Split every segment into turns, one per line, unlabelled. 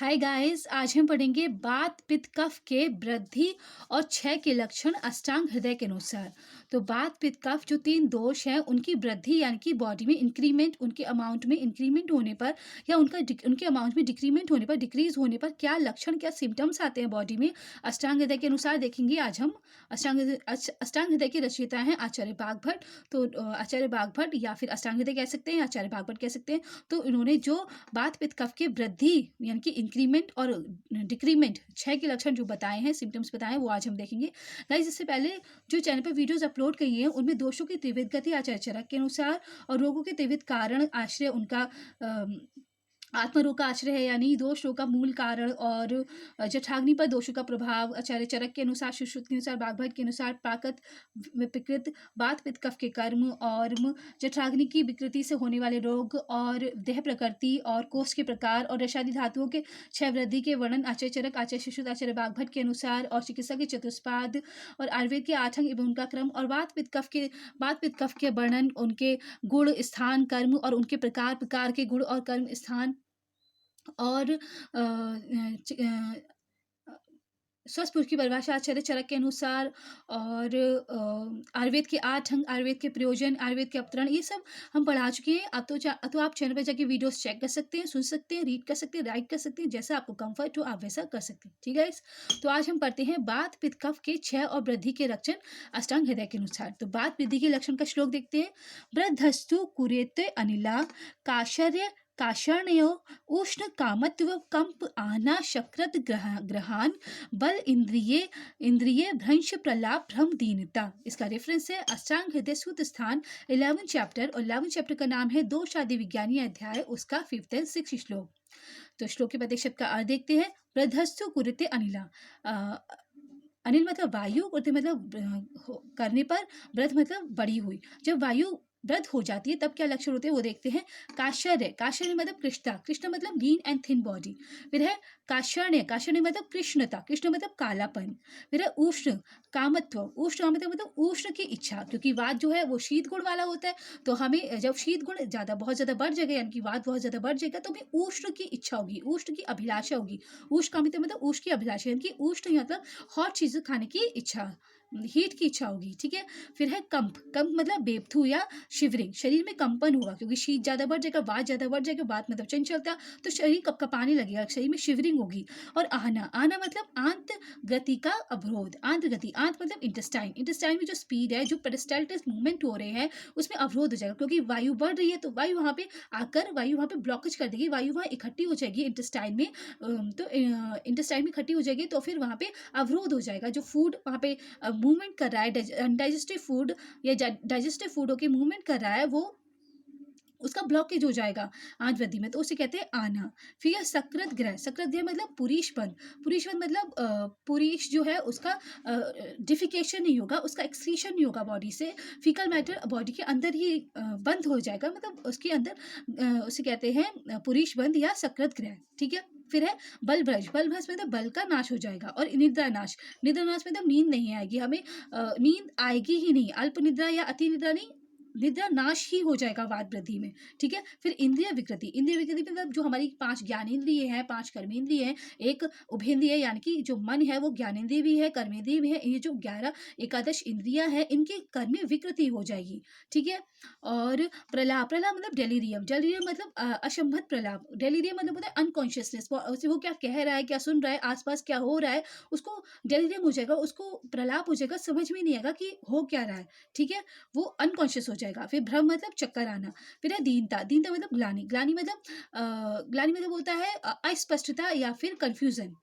Hi guys, आज हम पढ़ेंगे बात पित्त कफ के वृद्धि और क्षय के लक्षण अष्टांग हृदय के अनुसार। तो बात पित्त कफ जो तीन दोष हैं उनकी वृद्धि यानी कि बॉडी में इंक्रीमेंट, उनके अमाउंट में इंक्रीमेंट होने पर या उनके अमाउंट में डिक्रीमेंट होने पर, डिक्रीज होने पर क्या लक्षण, क्या सिम्टम्स आते हैं बॉडी में, अष्टांग हृदय के अनुसार देखेंगे आज हम। अष्टांग हृदय के रचयिता हैं आचार्य बागभट्ट। तो आचार्य बागभट्ट या फिर अष्टांग हृदय कह सकते हैं, आचार्य बागभट्ट कह सकते हैं। तो इन्होंने जो बात पित्त कफ के वृद्धि यानी कि इंक्रीमेंट और डिक्रीमेंट, क्षय के लक्षण जो बताए हैं, सिम्टम्स बताए हैं, वो आज हम देखेंगे। गाइस, इससे पहले जो चैनल पर वीडियोस अपलोड की हैं उनमें दोषों की त्रिविध गति आचार्य चरक के अनुसार और रोगों के त्रिविध कारण आश्रय उनका आत्मरोग का आश्रय है, यानी दोष रोग का मूल कारण और जठराग्नि पर दोषों का प्रभाव आचार्य चरक के अनुसार, सुश्रुत के अनुसार, बागभट्ट के अनुसार, प्राकृत विकृत बात पित्त कफ के कर्म और जठराग्नि की विकृति से होने वाले रोग और देह प्रकृति और कोष्ठ के प्रकार और रसादी धातुओं के क्षय वृद्धि के वर्णन आचार्य चरक, आचार्य सुश्रुत, आचार्य बागभट्ट के अनुसार और चिकित्सा के चतुष्पाद और आयुर्वेद के 8 अंग एवं उनका क्रम और बात पित्त कफ के वर्णन, उनके गुण, स्थान, कर्म और उनके प्रकार प्रकार के गुण और कर्म, स्थान और स्वस्थ पुरुष की परिभाषा आचार्य चरक के अनुसार और आयुर्वेद के 8 अंग, आयुर्वेद के प्रयोजन, आयुर्वेद के अवतरण, ये सब हम पढ़ा चुके हैं। अब तो आप चैनल पर जाके वीडियोस चेक कर सकते हैं, सुन सकते हैं, रीड कर सकते हैं, राइट कर सकते हैं, जैसा आपको कंफर्ट हो आप वैसा कर सकते हैं। ठीक है गाइस, तो आज हम पढ़ते हैं बात पित्त कफ के क्षय और वृद्धि के लक्षण अष्टांग हृदय के अनुसार। तो बात वृद्धि के लक्षण का श्लोक देखते हैं। वृद्धस्तु कुरेते अनिला काशर्य काषर्णयो उष्ण कामत्व कंप आना शक्रत ग्रहान बल इंद्रिय भ्रंश प्रलाप भ्रम दीनता। इसका रेफरेंस है अष्टांग हृदय सूत्र स्थान 11 चैप्टर, और 11 चैप्टर का नाम है दोष आदि विज्ञानी अध्याय, उसका 5th and 6th श्लोक। तो श्लोक के प्रत्येक शब्द का अर्थ देखते हैं। वृद्धस्तु कुरुते अनिला, अनिल मतलब वायु, कुरुते मतलब करने पर, वृद्ध मतलब बड़ी हुई। जब वायु वृद्ध हो जाती है तब क्या लक्षण होते हैं वो देखते हैं। काशर्य मतलब कृष्णता, कृष्ण मतलब लीन एंड थिन बॉडी। फिर है काशर्ण्य मतलब कृष्णता, कृष्ण मतलब कालापन। फिर है उष्ण कामत्व, उष्ण कामत्व मतलब उष्ण की इच्छा, क्योंकि वात जो है वो शीत गुण वाला होता है। तो हमें जब शीत गुण बहुत ज्यादा बढ़ जाएगा, यानी कि वात बहुत ज्यादा बढ़ जाएगा, तो हमें उष्ण की इच्छा होगी, उष्ण की अभिलाषा होगी। उष्ण कामत्व मतलब उष्ण की अभिलाषा, यानी कि उष्ण मतलब हॉट चीजें खाने की इच्छा, हीट की इच्छा होगी। ठीक है। फिर है कंप मतलब बेबथू या शिवरिंग, शरीर में कंपन होगा, क्योंकि शीत ज्यादा बढ़ जाएगा, वात ज्यादा बढ़ जाएगा, वात मतलब चंचलता, तो शरीर कपकपाने लगेगा, शरीर में शिवरिंग होगी। और आना मतलब आंत गति का अवरोध, आंत गति, आंत मतलब इंटेस्टाइन, इंटेस्टाइन में जो स्पीड है, जो पेरिस्टाल्टिस मूवमेंट हो रहे हैं उसमें अवरोध हो जाएगा, क्योंकि वायु बढ़ रही है तो वायु वहां पे आकर वायु वहां पे ब्लॉकेज कर देगी, वायु वहां इकट्ठी हो जाएगी इंटेस्टाइन में। तो इंटेस्टाइन में इकट्ठी हो जाएगी तो फिर वहां पे अवरोध हो जाएगा, जो फूड वहां पे मूवमेंट कर रहा है, डाइजेस्टिव फूड या डाइजेस्टिव फूड होके मूवमेंट कर रहा है, वो उसका ब्लॉकेज हो जाएगा आंत वृद्धि में, तो उसे कहते हैं आना। फिर यह सकृत ग्रह मतलब पुरीशपन, मतलब पुरीश जो है उसका डिफिकेशन नहीं होगा, उसका एक्सक्रीशन नहीं होगा बॉडी से, फीकल मैटर बॉडी के अंदर ही बंद हो जाएगा, मतलब उसके अंदर उसे कहते हैं पुरीश बंद या सकृत ग्रह। ठीक है। फिर है बल भ्रश मतलब बल का नाश हो जाएगा। और निद्रा नाश मतलब नींद नहीं आएगी हमें, नींद आएगी ही नहीं, अल्प निद्रा या अति निद्रा नहीं, निद्रा नाश ही हो जाएगा वात वृद्धि में। ठीक है। फिर इंद्रिय विकृति मतलब जो हमारी 5 ज्ञानेंद्रिय हैं, 5 कर्मेंद्रिय हैं, एक उभेंद्रिय यानी कि जो मन है वो ज्ञानेंद्रिय भी है, कर्मेंद्रिय भी है, ये जो 11 एकादश इंद्रिया है इनके कर्म में विकृति हो जाएगी। ठीक है। और प्रलाप मतलब डेलीरियम मतलब असंभत प्रलाप, डेलीरियम मतलब होता है अनकॉन्शियसनेस, वो क्या कह रहा है, क्या सुन रहा है, आसपास क्या हो रहा है, उसको डेलीरियम हो जाएगा, उसको प्रलाप हो जाएगा, समझ में नहीं आएगा कि हो क्या रहा है। ठीक है। वो अनकॉन्शियस हो जाएगा। फिर भ्रम मतलब चक्कर आना। फिर है दीनता मतलब ग्लानि मतलब होता है अस्पष्टता या फिर कंफ्यूजन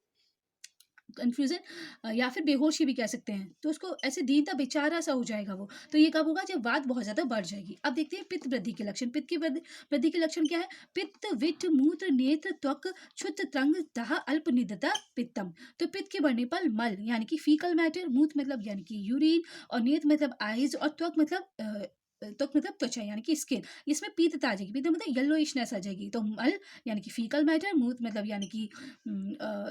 या फिर बेहोशी भी कह सकते हैं। तो उसको ऐसे दीनता, बेचारा सा हो जाएगा वो। तो ये कब होगा, जब वात बहुत ज्यादा बढ़ जाएगी। अब देखते हैं पित्त वृद्धि के लक्षण। पित्त की वृद्धि के लक्षण क्या है। पित्त विट मूत्र नेत्र त्वक क्षुत त्रंग दाह अल्प निदता पित्तम। तो पित्त के बढ़ने पर मल यानी कि फीकल मैटर, मूत्र मतलब यानी कि यूरिन, और नेत्र मतलब आईज, और त्वक मतलब त्वचा यानी कि स्किन, इसमें पीतता आ जाएगी, पीत मतलब येलोइशनेस आ जाएगी। तो मल यानी कि फीकल मैटर, मूत्र मतलब यानी कि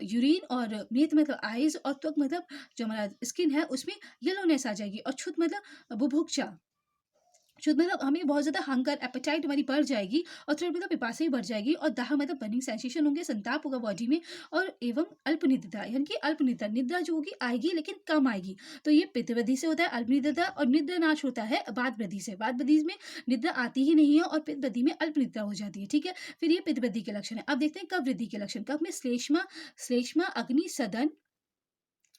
यूरिन, और नेत्र मतलब आईज, और त्वक मतलब जो हमारा स्किन है उसमें येलोनेस आ जाएगी, और क्षुत मतलब बुभुक्षा, शुद्ध मतलब हमें बहुत ज़्यादा हंगर एपेटाइट हमारी बढ़ जाएगी और थोड़ा मतलब पिपासा भी बढ़ जाएगी और दाह मतलब बर्निंग सेंसेशन होंगे, संताप होगा बॉडी में और एवं अल्प निद्रा यानी कि अल्प निद्रा निद्रा जो होगी आएगी लेकिन कम आएगी। तो ये पित्त वृद्धि से होता है अल्प निद्रा और निद्रा नाश होता है वात वृद्धि से। वात वृद्धि में निद्रा आती ही नहीं है और पित्त वृद्धि में अल्प निद्रा हो जाती है। ठीक है, फिर ये पित्त वृद्धि के लक्षण है। अब देखते हैं कफ वृद्धि के लक्षण। कफ में श्लेष्मा श्लेष्मा अग्नि सदन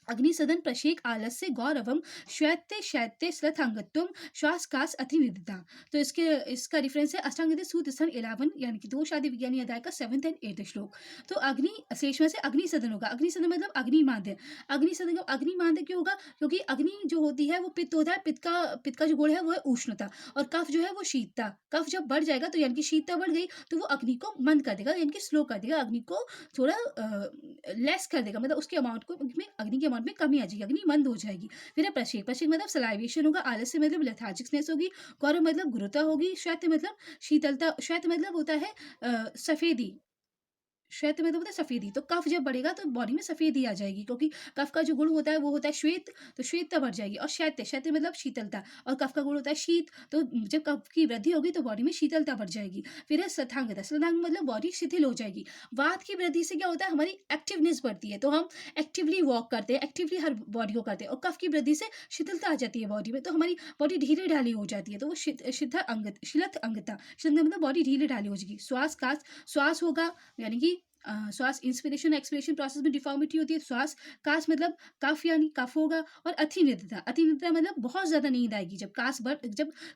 अग्निसदन प्रशेक आलस्य गौरवम श्वैत्य शैत्य श्रथांगत्वम श्वासकास अतिनिधिता। तो इसका रेफरेंस है अष्टांग हृदय सूत्र स्थान 11 यानी कि 2 शादी विज्ञानी अध्याय का 7th एंड 8th श्लोक। तो अग्नि श्लेष्मा से अग्निसदन होगा। अग्निसदन मतलब अग्निमाद्य। अग्निसदन का अग्निमाद्य क्यों होगा? क्योंकि अग्नि जो होती है वो पित्त होता है। पित्त का जो गुण है वो है उष्णता और कफ जो है वो शीतता। कफ जब बढ़ जाएगा तो यानी कि शीतता बढ़ गई तो वो अग्नि को मंद कर देगा यानी कि स्लो कर देगा। अग्नि को थोड़ा लेस कर देगा मतलब उसके अमाउंट को में अग्नि के अमाउंट में कमी आ जाएगी, अग्नि मंद हो जाएगी। फिर है प्रशीक। प्रशीक मतलब सलाइवेशन होगा। आलस्य मतलब लेथार्जिकनेस होगी। गौरव मतलब गुरुता होगी। श्वेत मतलब शीतलता। श्वेत मतलब होता है सफेदी। श्वेत में तो होता है सफेदी। तो कफ जब बढ़ेगा तो बॉडी में सफेदी आ जाएगी क्योंकि कफ का जो गुण होता है वो होता है श्वेत। तो श्वेतता बढ़ जाएगी और शैत्य शैत्य मतलब शीतलता और कफ का गुण होता है शीत। तो जब कफ की वृद्धि होगी तो बॉडी में शीतलता बढ़ जाएगी। फिर है श्वेतांगता। श्वेतांग मतलब बॉडी शिथिल हो जाएगी। वात की वृद्धि से क्या होता है हमारी एक्टिवनेस बढ़ती है तो हम एक्टिवली वॉक करते हैं, एक्टिवली हर बॉडी को करते हैं। और कफ की वृद्धि से शिथिलता आ जाती है बॉडी में तो हमारी बॉडी ढीले ढाली हो जाती है। तो वो शिथा अंग शिलथ अंगता शिलथ मतलब बॉडी ढीले ढाली हो जाएगी। श्वास कास श्वास होगा यानी कि श्वास इंस्पिरेशन एक्सपिरेशन प्रोसेस में डिफॉर्मिटी होती है। श्वास कास मतलब कफ यानी कफ होगा और अतिनिद्रा। अतिनिद्रा मतलब बहुत ज्यादा नींद आएगी। जब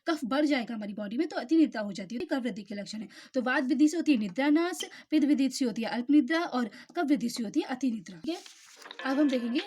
कफ बढ़ जाएगा हमारी बॉडी में तो अतिनिद्रा हो जाती है। कफ वृद्धि के लक्षण है। तो वात वृद्धि से होती है निद्रा नाश, पित्त वृद्धि से होती है अल्प निद्रा और कफ वृद्धि से होती है अतिनिद्रा। ठीक है, अब हम देखेंगे